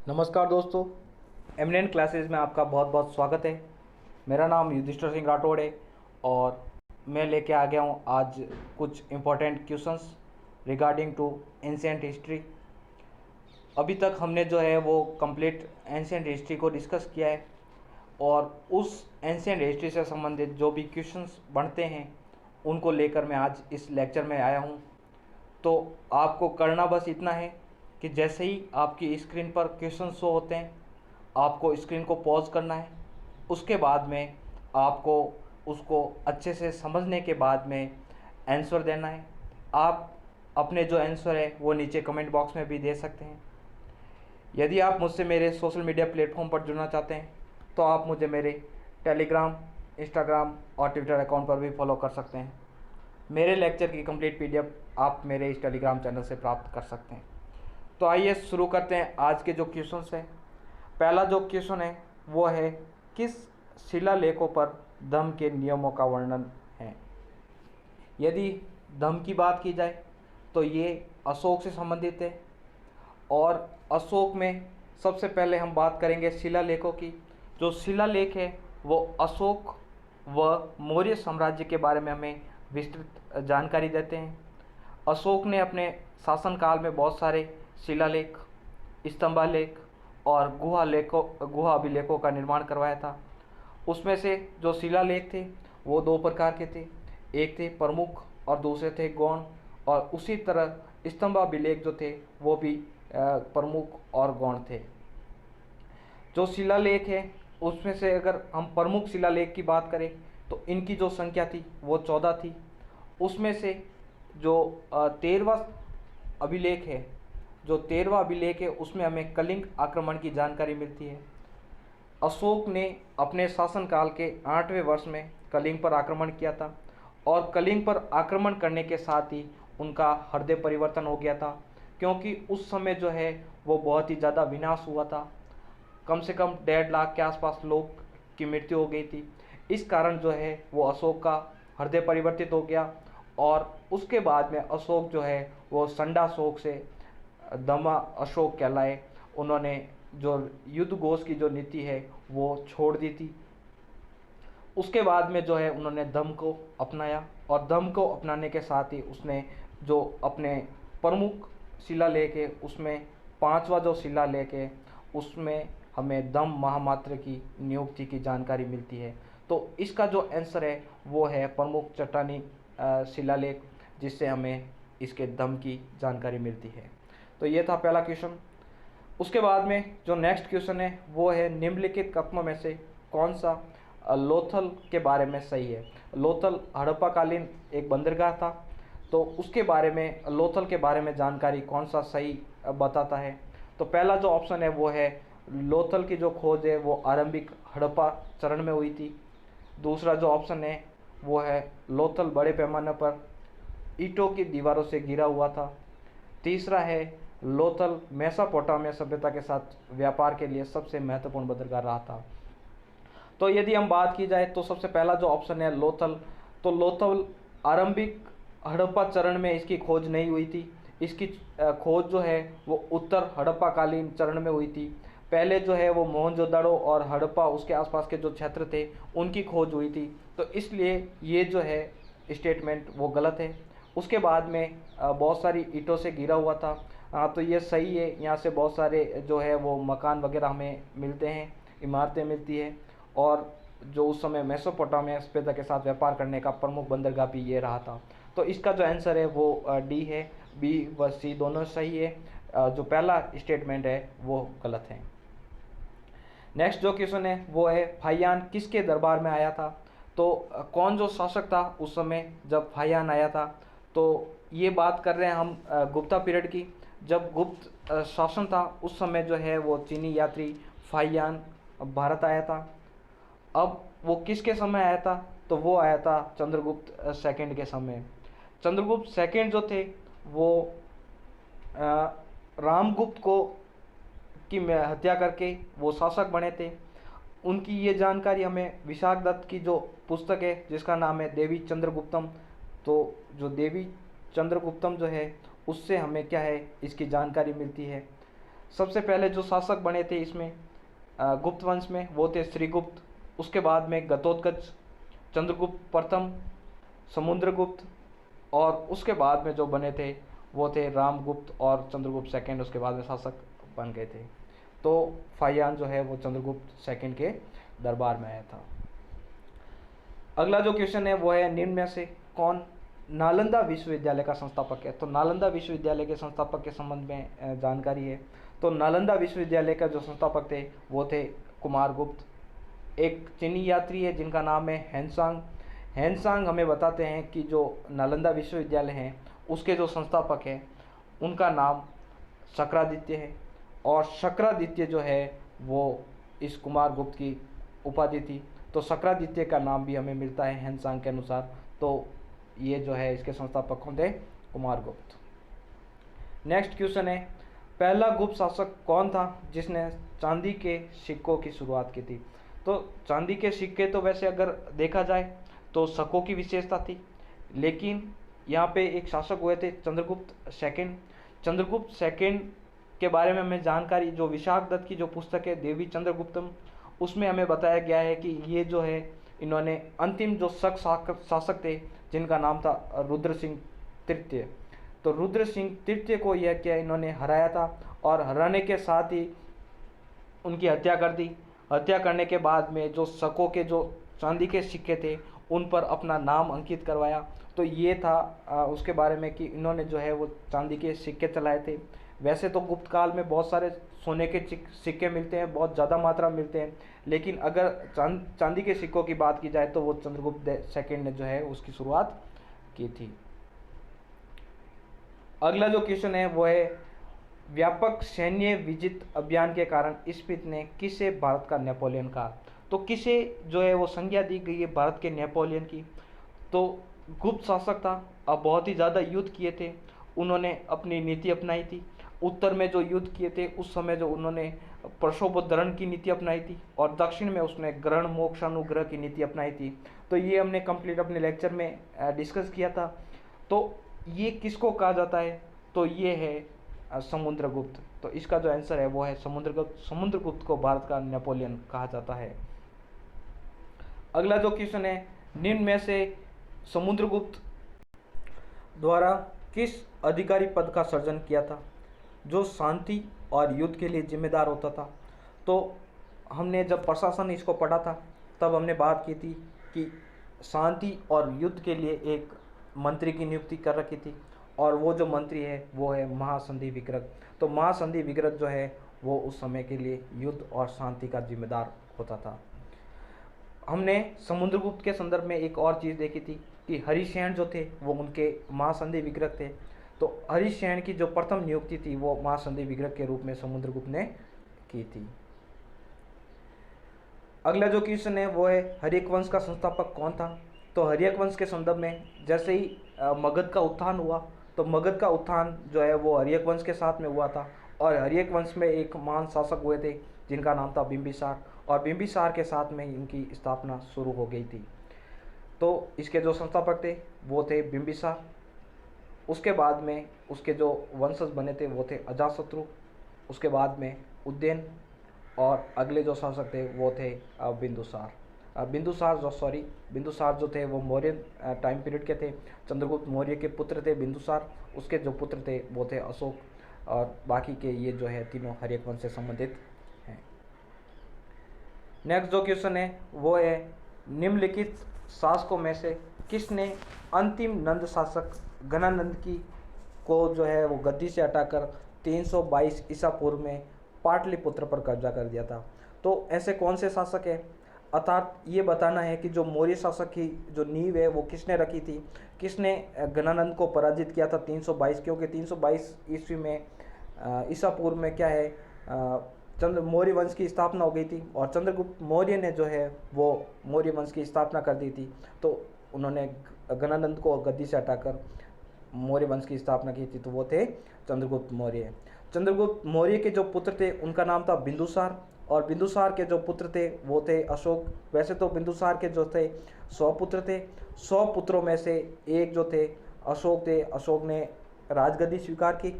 नमस्कार दोस्तों, eminent classes में आपका बहुत बहुत स्वागत है। मेरा नाम युधिष्ठिर सिंह राठौड़ है और मैं लेके आ गया हूँ आज कुछ important questions regarding to ancient history. अभी तक हमने जो है वो कंप्लीट एंशिएंट हिस्ट्री को डिस्कस किया है और उस एंशिएंट हिस्ट्री से संबंधित जो भी क्वेश्चंस बनते हैं उनको लेकर मैं आज इस लेक्चर में आया हूँ। तो आपको करना बस इतना है कि जैसे ही आपकी स्क्रीन पर क्वेश्चन शो होते हैं आपको स्क्रीन को पॉज करना है। उसके बाद में आपको उसको अच्छे से समझने के बाद में आंसर देना है। आप अपने जो आंसर है वो नीचे कमेंट बॉक्स में भी दे सकते हैं। यदि आप मुझसे मेरे सोशल मीडिया प्लेटफॉर्म पर जुड़ना चाहते हैं तो आप मुझे मेरे टेलीग्राम, इंस्टाग्राम और ट्विटर अकाउंट पर भी फॉलो कर सकते हैं। मेरे लेक्चर की कंप्लीट पीडीएफ आप मेरे इस टेलीग्राम चैनल से प्राप्त कर सकते हैं। तो आइए शुरू करते हैं आज के जो क्वेश्चंस हैं। पहला जो क्वेश्चन है वो है, किस शिलालेखों पर धम्म के नियमों का वर्णन है। यदि धम्म की बात की जाए तो ये अशोक से संबंधित है और अशोक में सबसे पहले हम बात करेंगे शिलालेखों की। जो शिलालेख है वो अशोक व मौर्य साम्राज्य के बारे में हमें विस्तृत जानकारी देते हैं। अशोक ने अपने शासनकाल में बहुत सारे शिलालेख, स्तंभालेख और गुहा अभिलेखों का निर्माण करवाया था। उसमें से जो शिलालेख थे वो दो प्रकार के थे, एक थे प्रमुख और दूसरे थे गौण। और उसी तरह स्तंभाभिलेख जो थे वो भी प्रमुख और गौण थे। जो शिलालेख है उसमें से अगर हम प्रमुख शिलालेख की बात करें तो इनकी जो संख्या थी वो 14 थी। उसमें से जो 13वां अभिलेख है, जो 13वां अभिलेख है उसमें हमें कलिंग आक्रमण की जानकारी मिलती है। अशोक ने अपने शासनकाल के 8वें वर्ष में कलिंग पर आक्रमण किया था और कलिंग पर आक्रमण करने के साथ ही उनका हृदय परिवर्तन हो गया था, क्योंकि उस समय जो है वो बहुत ही ज़्यादा विनाश हुआ था। कम से कम 1.5 लाख के आसपास लोग की मृत्यु हो गई थी। इस कारण जो है वो अशोक का हृदय परिवर्तित हो गया और उसके बाद में अशोक जो है वो संडाशोक से दमा अशोक कहलाए। उन्होंने जो युद्ध घोष की जो नीति है वो छोड़ दी थी। उसके बाद में जो है उन्होंने धम्म को अपनाया और धम्म को अपनाने के साथ ही उसने जो अपने प्रमुख शिलालेख है उसमें 5वां जो शिलालेख है उसमें हमें धम्म महामात्र की नियुक्ति की जानकारी मिलती है। तो इसका जो आंसर है वो है प्रमुख चट्टानी शिलालेख, जिससे हमें इसके धम्म की जानकारी मिलती है। तो ये था पहला क्वेश्चन। उसके बाद में जो नेक्स्ट क्वेश्चन है वो है, निम्नलिखित कथनों में से कौन सा लोथल के बारे में सही है। लोथल हड़प्पाकालीन एक बंदरगाह था, तो उसके बारे में, लोथल के बारे में जानकारी कौन सा सही बताता है। तो पहला जो ऑप्शन है वो है, लोथल की जो खोज है वो आरंभिक हड़प्पा चरण में हुई थी। दूसरा जो ऑप्शन है वो है, लोथल बड़े पैमाने पर ईंटों की दीवारों से घिरा हुआ था। तीसरा है, लोथल मेसोपोटामिया सभ्यता के साथ व्यापार के लिए सबसे महत्वपूर्ण बंदरगाह रहा था। तो यदि हम बात की जाए तो सबसे पहला जो ऑप्शन है लोथल, तो लोथल आरंभिक हड़प्पा चरण में इसकी खोज नहीं हुई थी। इसकी खोज जो है वो उत्तर हड़प्पाकालीन चरण में हुई थी। पहले जो है वो मोहनजोदड़ो और हड़प्पा उसके आसपास के जो क्षेत्र थे उनकी खोज हुई थी। तो इसलिए ये जो है स्टेटमेंट वो गलत है। उसके बाद में बहुत सारी ईंटों से घिरा हुआ था, तो ये सही है। यहाँ से बहुत सारे जो है वो मकान वगैरह हमें मिलते हैं, इमारतें मिलती हैं। और जो उस समय मेसोपोटामिया सभ्यता के साथ व्यापार करने का प्रमुख बंदरगाह भी ये रहा था। तो इसका जो आंसर है वो डी है। बी व सी दोनों सही है, जो पहला स्टेटमेंट है वो गलत है। नेक्स्ट जो क्वेश्चन है वो है, फाहियान किसके दरबार में आया था। तो कौन जो शासक था उस समय जब फाहियान आया था, तो ये बात कर रहे हैं हम गुप्ता पीरियड की। जब गुप्त शासन था उस समय जो है वो चीनी यात्री फाहियान भारत आया था। अब वो किसके समय आया था, तो वो आया था चंद्रगुप्त सेकंड के समय। चंद्रगुप्त सेकंड जो थे वो रामगुप्त को की हत्या करके वो शासक बने थे। उनकी ये जानकारी हमें विशाख दत्त की जो पुस्तक है जिसका नाम है देवी चंद्रगुप्तम, तो जो देवी चंद्रगुप्तम जो है उससे हमें क्या है इसकी जानकारी मिलती है। सबसे पहले जो शासक बने थे इसमें गुप्त वंश में, वो थे श्रीगुप्त। उसके बाद में घटोत्कच, चंद्रगुप्त प्रथम, समुद्रगुप्त, और उसके बाद में जो बने थे वो थे रामगुप्त और चंद्रगुप्त सेकंड, उसके बाद में शासक बन गए थे। तो फाहियान जो है वो चंद्रगुप्त सेकंड के दरबार में आया था। अगला जो क्वेश्चन है वो है, निम्न में से कौन नालंदा विश्वविद्यालय का संस्थापक है? तो नालंदा विश्वविद्यालय के संस्थापक के संबंध में जानकारी है। तो नालंदा विश्वविद्यालय का जो संस्थापक थे वो थे कुमारगुप्त। एक चीनी यात्री है जिनका नाम है हेनसांग। हेनसांग हमें बताते हैं कि जो नालंदा विश्वविद्यालय है उसके जो संस्थापक हैं उनका नाम शक्रादित्य है, और शक्रादित्य जो है वो इस कुमारगुप्त की उपाधि थी। तो शक्रादित्य का नाम भी हमें मिलता है हेनसांग के अनुसार। तो ये जो है इसके संस्थापक कौन थे? कुमारगुप्त। नेक्स्ट क्वेश्चन है, पहला गुप्त शासक कौन था जिसने चांदी के सिक्कों की शुरुआत की थी? तो चांदी के सिक्के तो वैसे अगर देखा जाए तो शकों की विशेषता थी, लेकिन यहाँ पे एक शासक हुए थे चंद्रगुप्त सेकंड। चंद्रगुप्त सेकंड के बारे में हमें जानकारी जो विशाख दत्त की जो पुस्तक है देवी चंद्रगुप्तम, उसमें हमें बताया गया है कि ये जो है इन्होंने अंतिम जो शासक थे जिनका नाम था रुद्र सिंह तृतीय। तो रुद्र सिंह तृतीय को यह क्या इन्होंने हराया था, और हराने के साथ ही उनकी हत्या कर दी। हत्या करने के बाद में जो शकों के जो चांदी के सिक्के थे उन पर अपना नाम अंकित करवाया। तो ये था उसके बारे में कि इन्होंने जो है वो चांदी के सिक्के चलाए थे। वैसे तो गुप्त काल में बहुत सारे सोने के सिक्के मिलते हैं, बहुत ज़्यादा मात्रा में मिलते हैं, लेकिन अगर चांदी के सिक्कों की बात की जाए तो वो चंद्रगुप्त सेकंड ने जो है उसकी शुरुआत की थी। अगला जो क्वेश्चन है वो है, व्यापक सैन्य विजित अभियान के कारण स्मिथ ने किसे भारत का नेपोलियन कहा? तो किसे जो है वो संज्ञा दी गई है भारत के नेपोलियन की? तो गुप्त शासक था, अब बहुत ही ज़्यादा युद्ध किए थे, उन्होंने अपनी नीति अपनाई थी। उत्तर में जो युद्ध किए थे उस समय जो उन्होंने प्रक्षोभोद्धरण की नीति अपनाई थी, और दक्षिण में उसने ग्रहण मोक्षानुग्रह की नीति अपनाई थी। तो ये हमने कंप्लीट अपने लेक्चर में डिस्कस किया था। तो ये किसको कहा जाता है? तो ये है समुद्रगुप्त। तो इसका जो आंसर है वो है समुद्रगुप्त। समुद्रगुप्त को भारत का नेपोलियन कहा जाता है। अगला जो क्वेश्चन है, निम्न में से समुद्रगुप्त द्वारा किस अधिकारी पद का सृजन किया था जो शांति और युद्ध के लिए जिम्मेदार होता था? तो हमने जब प्रशासन इसको पढ़ा था तब हमने बात की थी कि शांति और युद्ध के लिए एक मंत्री की नियुक्ति कर रखी थी, और वो जो मंत्री है वो है महासंधि विग्रह। तो महासंधि विग्रह जो है वो उस समय के लिए युद्ध और शांति का जिम्मेदार होता था। हमने समुद्रगुप्त के संदर्भ में एक और चीज़ देखी थी कि हरिसेन जो थे वो उनके महासंधि विग्रह थे। तो हरिसेन की जो प्रथम नियुक्ति थी वो महासंधि विग्रह के रूप में समुद्रगुप्त ने की थी। अगला जो क्वेश्चन है वो है, हर्यक वंश का संस्थापक कौन था? तो हर्यक वंश के संदर्भ में जैसे ही मगध का उत्थान हुआ, तो मगध का उत्थान जो है वो हर्यक वंश के साथ में हुआ था, और हर्यक वंश में एक महान शासक हुए थे जिनका नाम था बिंबिसार, और बिंबिसार के साथ में इनकी स्थापना शुरू हो गई थी। तो इसके जो संस्थापक थे वो थे बिंबिसार। उसके बाद में उसके जो वंशज बने थे वो थे अजातशत्रु, उसके बाद में उज्जैन, और अगले जो शासक थे वो थे बिंदुसार। बिंदुसार जो थे वो मौर्य टाइम पीरियड के थे। चंद्रगुप्त मौर्य के पुत्र थे बिंदुसार, उसके जो पुत्र थे वो थे अशोक, और बाकी के ये जो है तीनों हर्यक वंश से संबंधित हैं। नेक्स्ट जो क्वेश्चन है वो है, निम्नलिखित शासकों में से किसने अंतिम नंद शासक गणानंद की को जो है वो गद्दी से हटाकर 322 ईसा पूर्व में पाटलिपुत्र पर कब्जा कर दिया था? तो ऐसे कौन से शासक हैं? अर्थात ये बताना है कि जो मौर्य शासक की जो नींव है वो किसने रखी थी, किसने गणानंद को पराजित किया था 322, क्योंकि 322 ईस्वी में ईसा पूर्व में क्या है चंद्र मौर्य वंश की स्थापना हो गई थी, और चंद्रगुप्त मौर्य ने जो है वो मौर्य वंश की स्थापना कर दी थी। तो उन्होंने गणानंद को गद्दी से हटाकर मौर्य वंश की स्थापना की थी, तो वो थे चंद्रगुप्त मौर्य। चंद्रगुप्त मौर्य के जो पुत्र थे उनका नाम था बिंदुसार, और बिंदुसार के जो पुत्र थे वो थे अशोक। वैसे तो बिंदुसार के जो थे 100 पुत्र थे, 100 पुत्रों में से एक जो थे अशोक थे। अशोक ने राजगद्दी स्वीकार की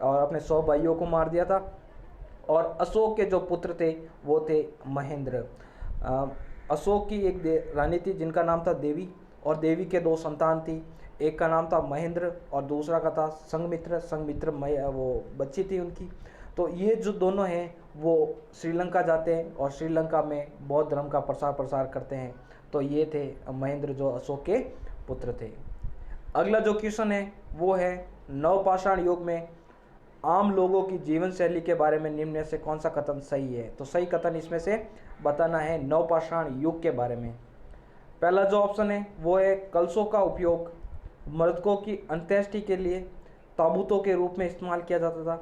और अपने 100 भाइयों को मार दिया था। और अशोक के जो पुत्र थे वो थे महेंद्र। अशोक की एक रानी थी जिनका नाम था देवी, और देवी के दो संतान थी, एक का नाम था महेंद्र और दूसरा का था संघमित्र। संघमित्र वो बच्ची थी उनकी। तो ये जो दोनों हैं वो श्रीलंका जाते हैं और श्रीलंका में बौद्ध धर्म का प्रसार करते हैं। तो ये थे महेंद्र जो अशोक के पुत्र थे। अगला जो क्वेश्चन है वो है नवपाषाण युग में आम लोगों की जीवन शैली के बारे में निम्न में से कौन सा कथन सही है। तो सही कथन इसमें से बताना है नवपाषाण युग के बारे में। पहला जो ऑप्शन है वो है कलशों का उपयोग मृतकों की अंत्येष्टि के लिए ताबूतों के रूप में इस्तेमाल किया जाता था।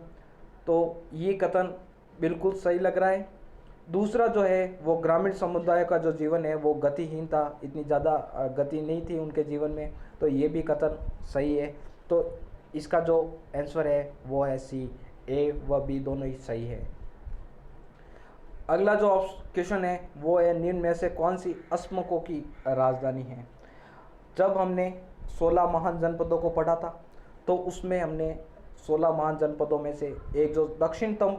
तो ये कथन बिल्कुल सही लग रहा है। दूसरा जो है वो ग्रामीण समुदाय का जो जीवन है वो गतिहीन था, इतनी ज़्यादा गति नहीं थी उनके जीवन में। तो ये भी कथन सही है। तो इसका जो आंसर है वो है सी, ए व बी दोनों ही सही है। अगला जो क्वेश्चन है वो है निम्न में से कौन सी अस्मकों की राजधानी है। जब हमने 16 महान जनपदों को पढ़ा था तो उसमें हमने 16 महान जनपदों में से एक जो दक्षिणतम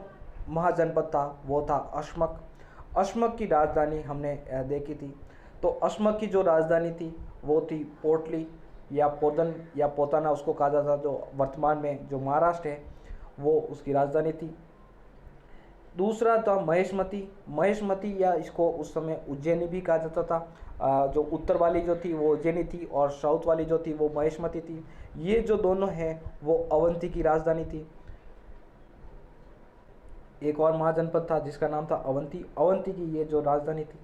महाजनपद था वो था अश्मक। अश्मक की राजधानी हमने देखी थी। तो अश्मक की जो राजधानी थी वो थी पोटली या पोदन या पोताना उसको कहा जाता, जो वर्तमान में जो महाराष्ट्र है वो उसकी राजधानी थी। दूसरा था महेशमती। महेशमती या इसको उस समय उज्जैनी भी कहा जाता था। जो उत्तर वाली जो थी वो उज्जैनी थी और साउथ वाली जो थी वो महेशमती थी। ये जो दोनों हैं वो अवंती की राजधानी थी। एक और महाजनपद था जिसका नाम था अवंती, अवंती की ये जो राजधानी थी।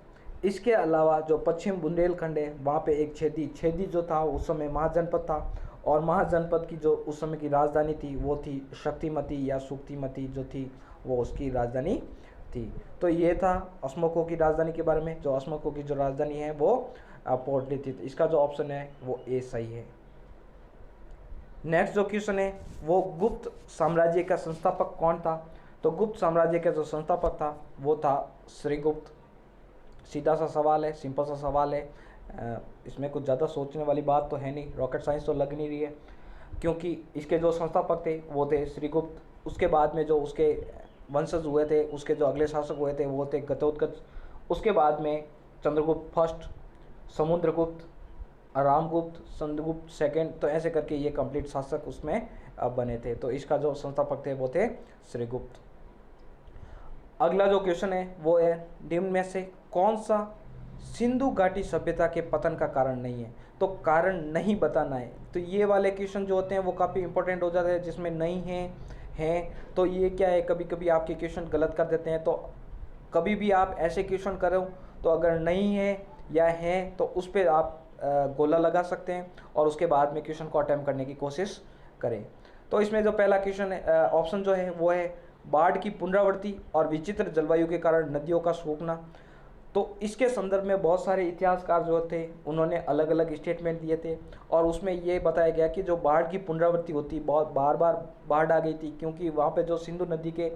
इसके अलावा जो पश्चिम बुंदेलखंड है वहाँ पे एक छेदी जो था उस समय महाजनपद था, और महाजनपद की जो उस समय की राजधानी थी वो थी शक्तिमती या सुक्तिमती जो थी वो उसकी राजधानी थी। तो ये था अस्मकों की राजधानी के बारे में। जो अस्मकों की जो राजधानी है वो पोर्टली थी। तो इसका जो ऑप्शन है वो ए सही है। नेक्स्ट जो क्वेश्चन है वो गुप्त साम्राज्य का संस्थापक कौन था। तो गुप्त साम्राज्य का जो संस्थापक था वो था श्रीगुप्त। सीधा सा सवाल है, सिंपल सा सवाल है, इसमें कुछ ज़्यादा सोचने वाली बात तो है नहीं, रॉकेट साइंस तो लग नहीं रही है, क्योंकि इसके जो संस्थापक थे वो थे श्रीगुप्त। उसके बाद में जो उसके वंशज हुए थे, उसके जो अगले शासक हुए थे वो थे घटोत्कच। उसके बाद में चंद्रगुप्त फर्स्ट, समुद्रगुप्त, रामगुप्त, चंद्रगुप्त सेकंड, तो ऐसे करके ये कंप्लीट शासक उसमें बने थे। तो इसका जो संस्थापक थे वो थे श्रीगुप्त। अगला जो क्वेश्चन है वो है निम्न में से कौन सा सिंधु घाटी सभ्यता के पतन का कारण नहीं है। तो कारण नहीं बताना है। तो ये वाले क्वेश्चन जो होते हैं वो काफ़ी इंपॉर्टेंट हो जाते हैं, जिसमें नहीं है तो ये क्या है, कभी कभी आपके क्वेश्चन गलत कर देते हैं। तो कभी भी आप ऐसे क्वेश्चन करो तो अगर नहीं है या है तो उस पर आप गोला लगा सकते हैं और उसके बाद में क्वेश्चन को अटेम्प्ट करने की कोशिश करें। तो इसमें जो पहला क्वेश्चन है, ऑप्शन जो है वो है बाढ़ की पुनरावृत्ति और विचित्र जलवायु के कारण नदियों का सूखना। तो इसके संदर्भ में बहुत सारे इतिहासकार जो थे उन्होंने अलग अलग स्टेटमेंट दिए थे, और उसमें ये बताया गया कि जो बाढ़ की पुनरावृत्ति होती, बहुत बार बार बाढ़ आ गई थी, क्योंकि वहाँ पे जो सिंधु नदी के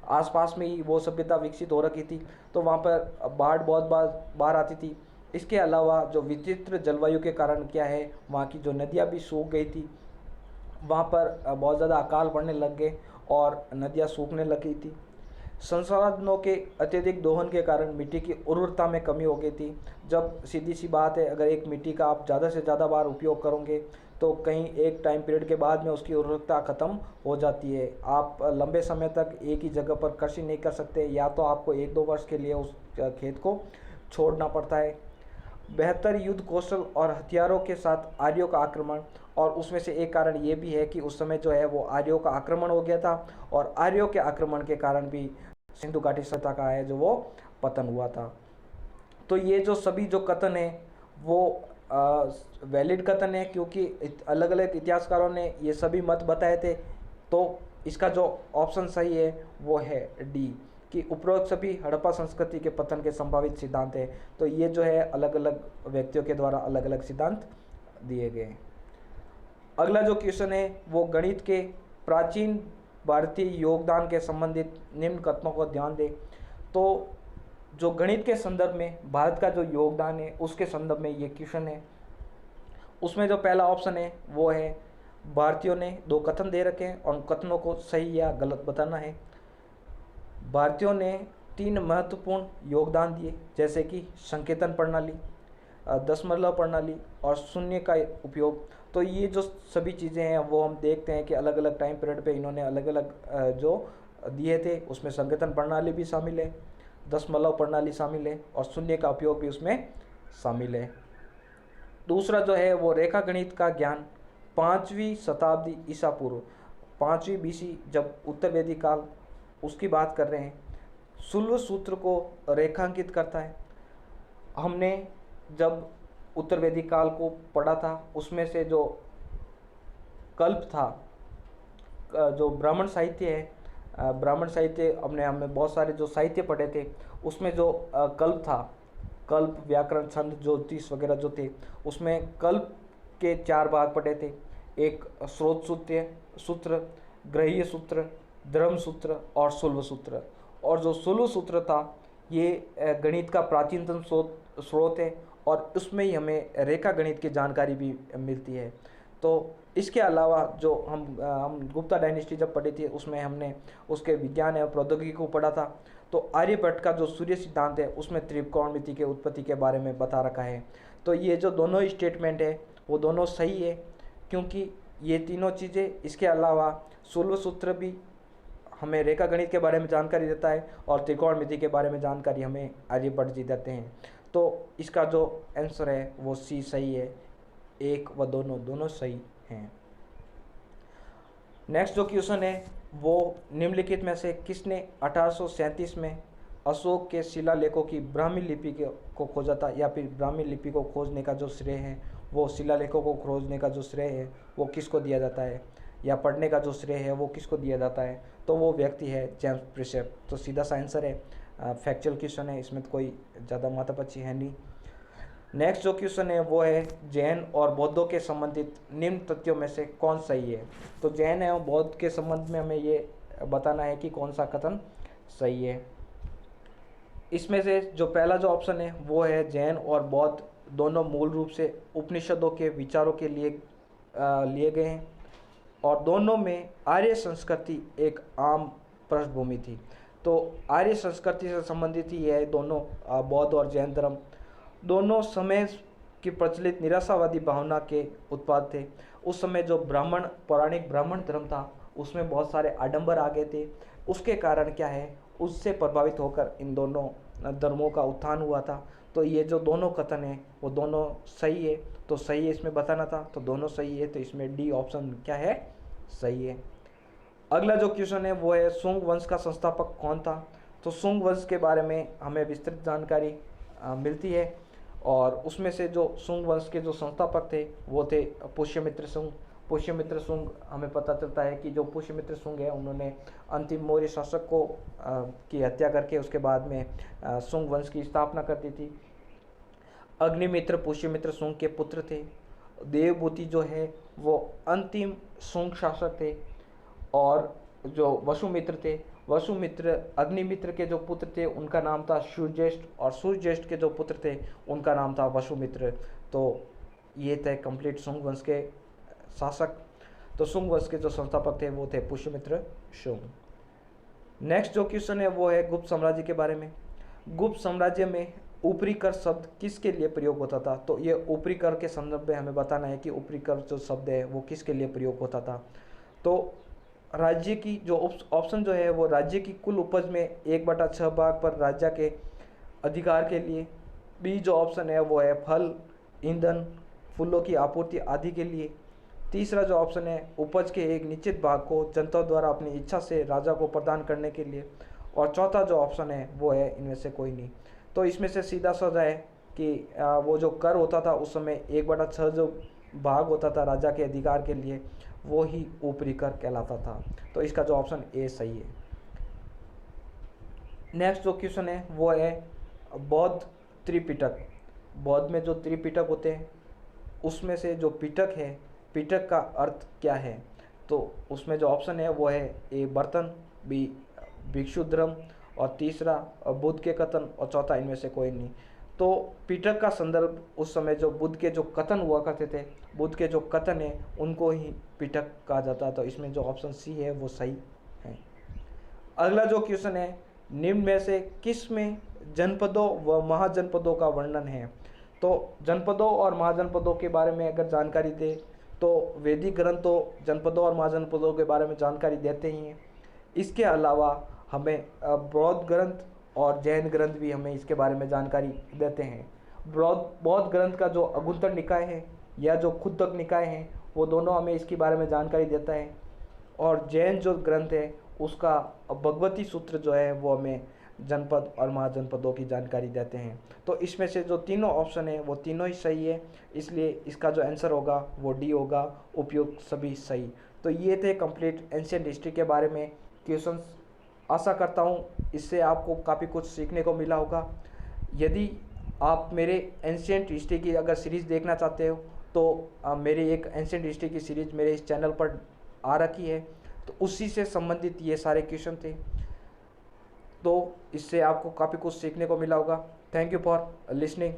आसपास में ही वो सभ्यता विकसित हो रखी थी, तो वहाँ पर बाढ़ बहुत बार आती थी। इसके अलावा जो विचित्र जलवायु के कारण क्या है, वहाँ की जो नदियाँ भी सूख गई थी, वहाँ पर बहुत ज़्यादा अकाल पड़ने लग गए और नदियाँ सूखने लगी थी। संसाधनों के अत्यधिक दोहन के कारण मिट्टी की उर्वरता में कमी हो गई थी। जब सीधी सी बात है, अगर एक मिट्टी का आप ज़्यादा से ज़्यादा बार उपयोग करोगे तो कहीं एक टाइम पीरियड के बाद में उसकी उर्वरता ख़त्म हो जाती है। आप लंबे समय तक एक ही जगह पर कृषि नहीं कर सकते, या तो आपको 1-2 वर्ष के लिए उस खेत को छोड़ना पड़ता है। बेहतर युद्ध कौशल और हथियारों के साथ आर्यों का आक्रमण, और उसमें से एक कारण ये भी है कि उस समय जो है वो आर्यों का आक्रमण हो गया था, और आर्यों के आक्रमण के कारण भी सिंधु घाटी सभ्यता का है जो वो पतन हुआ था। तो ये जो सभी जो कथन है वो वैलिड कथन है, क्योंकि अलग अलग इतिहासकारों ने ये सभी मत बताए थे। तो इसका जो ऑप्शन सही है वो है डी, कि उपरोक्त सभी हड़प्पा संस्कृति के पतन के संभावित सिद्धांत है। तो ये जो है अलग अलग व्यक्तियों के द्वारा अलग अलग सिद्धांत दिए गए। अगला जो क्वेश्चन है वो गणित के प्राचीन भारतीय योगदान के संबंधित निम्न कथनों को ध्यान दें। तो जो गणित के संदर्भ में भारत का जो योगदान है उसके संदर्भ में ये क्वेश्चन है। उसमें जो पहला ऑप्शन है वो है भारतीयों ने 2 कथन दे रखे हैं और उन कथनों को सही या गलत बताना है। भारतीयों ने 3 महत्वपूर्ण योगदान दिए, जैसे कि संकेतन प्रणाली, दशमलव प्रणाली और शून्य का उपयोग। तो ये जो सभी चीज़ें हैं वो हम देखते हैं कि अलग अलग टाइम पीरियड पे इन्होंने अलग अलग जो दिए थे, उसमें संकेतन प्रणाली भी शामिल है, दशमलव प्रणाली शामिल है और शून्य का उपयोग भी उसमें शामिल है। दूसरा जो है वो रेखा गणित का ज्ञान 5वीं शताब्दी ईसा पूर्व, 5वीं BC, जब उत्तर वैदिक काल उसकी बात कर रहे हैं, शुल्व सूत्र को रेखांकित करता है। हमने जब उत्तर वैदिक काल को पढ़ा था, उसमें से जो कल्प था, जो ब्राह्मण साहित्य है, ब्राह्मण साहित्य हमें बहुत सारे जो साहित्य पढ़े थे, उसमें जो कल्प था, कल्प, व्याकरण, छंद, ज्योतिष वगैरह जो थे, उसमें कल्प के 4 भाग पढ़े थे। एक स्रोत सूत्र, ग्रहीय सूत्र, धर्म सूत्र और शुल्व सूत्र। और जो शुल्व सूत्र था ये गणित का प्राचीनतम स्रोत है और उसमें ही हमें रेखा गणित की जानकारी भी मिलती है। तो इसके अलावा जो हम गुप्ता डायनेस्टी जब पढ़ी थी, उसमें हमने उसके विज्ञान एवं प्रौद्योगिकी को पढ़ा था। तो आर्यभट्ट का जो सूर्य सिद्धांत है उसमें त्रिकोणमिति के उत्पत्ति के बारे में बता रखा है। तो ये जो दोनों स्टेटमेंट है वो दोनों सही है, क्योंकि ये तीनों चीज़ें, इसके अलावा शुल्व सूत्र भी हमें रेखा गणित के बारे में जानकारी देता है और त्रिकोणमिति के बारे में जानकारी हमें आर्यभट्ट जी देते हैं। तो इसका जो आंसर है वो सी सही है, 1 व दोनों सही हैं। नेक्स्ट जो क्वेश्चन है वो निम्नलिखित में से किसने 1837 में अशोक के शिलालेखों की ब्राह्मी लिपि को खोजा था, या फिर ब्राह्मी लिपि को खोजने का जो श्रेय है, वो शिलालेखों को खोजने का जो श्रेय है वो किसको दिया जाता है, या पढ़ने का जो श्रेय है वो किसको दिया जाता है? तो वो व्यक्ति है जेम्स प्रिसेप। तो सीधा सा आंसर है, फैक्चुअल क्वेश्चन है, इसमें कोई ज़्यादा माथापच्ची है नहीं। नेक्स्ट जो क्वेश्चन है वो है जैन और बौद्धों के संबंधित निम्न तथ्यों में से कौन सही है। तो जैन एवं बौद्ध के संबंध में हमें ये बताना है कि कौन सा कथन सही है। इसमें से जो पहला जो ऑप्शन है वो है जैन और बौद्ध दोनों मूल रूप से उपनिषदों के विचारों के लिए लिए गए हैं और दोनों में आर्य संस्कृति एक आम पृष्ठभूमि थी। तो आर्य संस्कृति से संबंधित ही है दोनों, बौद्ध और जैन धर्म। दोनों समय की प्रचलित निराशावादी भावना के उत्पाद थे। उस समय जो पौराणिक ब्राह्मण धर्म था उसमें बहुत सारे आडंबर आ गए थे। उसके कारण क्या है, उससे प्रभावित होकर इन दोनों धर्मों का उत्थान हुआ था। तो ये जो दोनों कथन है वो दोनों सही है। तो सही है इसमें बताना था, तो दोनों सही है। तो इसमें डी ऑप्शन क्या है, सही है। अगला जो क्वेश्चन है वो है सुंग वंश का संस्थापक कौन था। तो सुंग वंश के बारे में हमें विस्तृत जानकारी मिलती है और उसमें से जो सुंग वंश के जो संस्थापक थे वो थे पुष्यमित्र सुंग। पुष्यमित्र सुंग हमें पता चलता है कि जो पुष्यमित्र सुंग है उन्होंने अंतिम मौर्य शासक को की हत्या करके उसके बाद में सुंग वंश की स्थापना कर दी थी। अग्निमित्र पुष्यमित्र सुंग के पुत्र थे। देवभूति जो है वो अंतिम सुंग शासक थे और जो वसुमित्र थे, वसुमित्र अग्निमित्र के जो पुत्र थे उनका नाम था सूर्यज्येष्ठ और सूर्यज्येष्ठ के जो पुत्र थे उनका नाम था वसुमित्र। तो ये थे कंप्लीट सुंग वंश के शासक। तो सुंग वंश के जो संस्थापक थे वो थे पुष्यमित्र सुंग। नेक्स्ट जो क्वेश्चन है वो है गुप्त साम्राज्य के बारे में। गुप्त साम्राज्य में ऊपरी कर शब्द किसके लिए प्रयोग होता था। तो ये ऊपरी कर के संदर्भ में हमें बताना है कि ऊपरी कर जो शब्द है वो किसके लिए प्रयोग होता था। तो राज्य की जो ऑप्शन जो है वो राज्य की कुल उपज में 1/6 भाग पर राज्य के अधिकार के लिए। बी जो ऑप्शन है वो है फल, ईंधन, फूलों की आपूर्ति आदि के लिए। तीसरा जो ऑप्शन है उपज के एक निश्चित भाग को जनता द्वारा अपनी इच्छा से राजा को प्रदान करने के लिए। और चौथा जो ऑप्शन है वो है इनमें से कोई नहीं। तो इसमें से सीधा सा है कि वो जो कर होता था उस समय 1/6 जो भाग होता था राजा के अधिकार के लिए, वो ही ऊपरी कर कहलाता था। तो इसका जो ऑप्शन ए सही है। नेक्स्ट जो क्वेश्चन है वो है बौद्ध त्रिपिटक। बौद्ध में जो त्रिपिटक होते हैं उसमें से जो पिटक है, पिटक का अर्थ क्या है। तो उसमें जो ऑप्शन है वो है ए बर्तन, बी भिक्षु धर्म और तीसरा बुद्ध के कथन और चौथा इनमें से कोई नहीं। तो पिटक का संदर्भ उस समय जो बुद्ध के जो कथन हुआ करते थे, बुद्ध के जो कथन है उनको ही पिटक कहा जाता है। तो इसमें जो ऑप्शन सी है वो सही है। अगला जो क्वेश्चन है निम्न में से किस में जनपदों व महाजनपदों का वर्णन है? तो जनपदों और महाजनपदों के बारे में अगर जानकारी दे तो वैदिक ग्रंथ तो जनपदों और महाजनपदों के बारे में जानकारी देते ही हैं। इसके अलावा हमें बौद्ध ग्रंथ और जैन ग्रंथ भी हमें इसके बारे में जानकारी देते हैं। बौद्ध ग्रंथ का जो अगुत्तर निकाय है या जो खुद्दक निकाय है वो दोनों हमें इसके बारे में जानकारी देता है, और जैन जो ग्रंथ है उसका भगवती सूत्र जो है वो हमें जनपद और महाजनपदों की जानकारी देते हैं। तो इसमें से जो तीनों ऑप्शन है वो तीनों ही सही है, इसलिए इसका जो आंसर होगा वो डी होगा, उपयुक्त सभी सही। तो ये थे कंप्लीट एंशिएंट हिस्ट्री के बारे में क्वेश्चंस। आशा करता हूँ इससे आपको काफ़ी कुछ सीखने को मिला होगा। यदि आप मेरे एंशिएंट हिस्ट्री की अगर सीरीज़ देखना चाहते हो तो मेरी एक एंशिएंट हिस्ट्री की सीरीज़ मेरे इस चैनल पर आ रखी है, तो उसी से संबंधित ये सारे क्वेश्चन थे। तो इससे आपको काफ़ी कुछ सीखने को मिला होगा। Thank you for listening.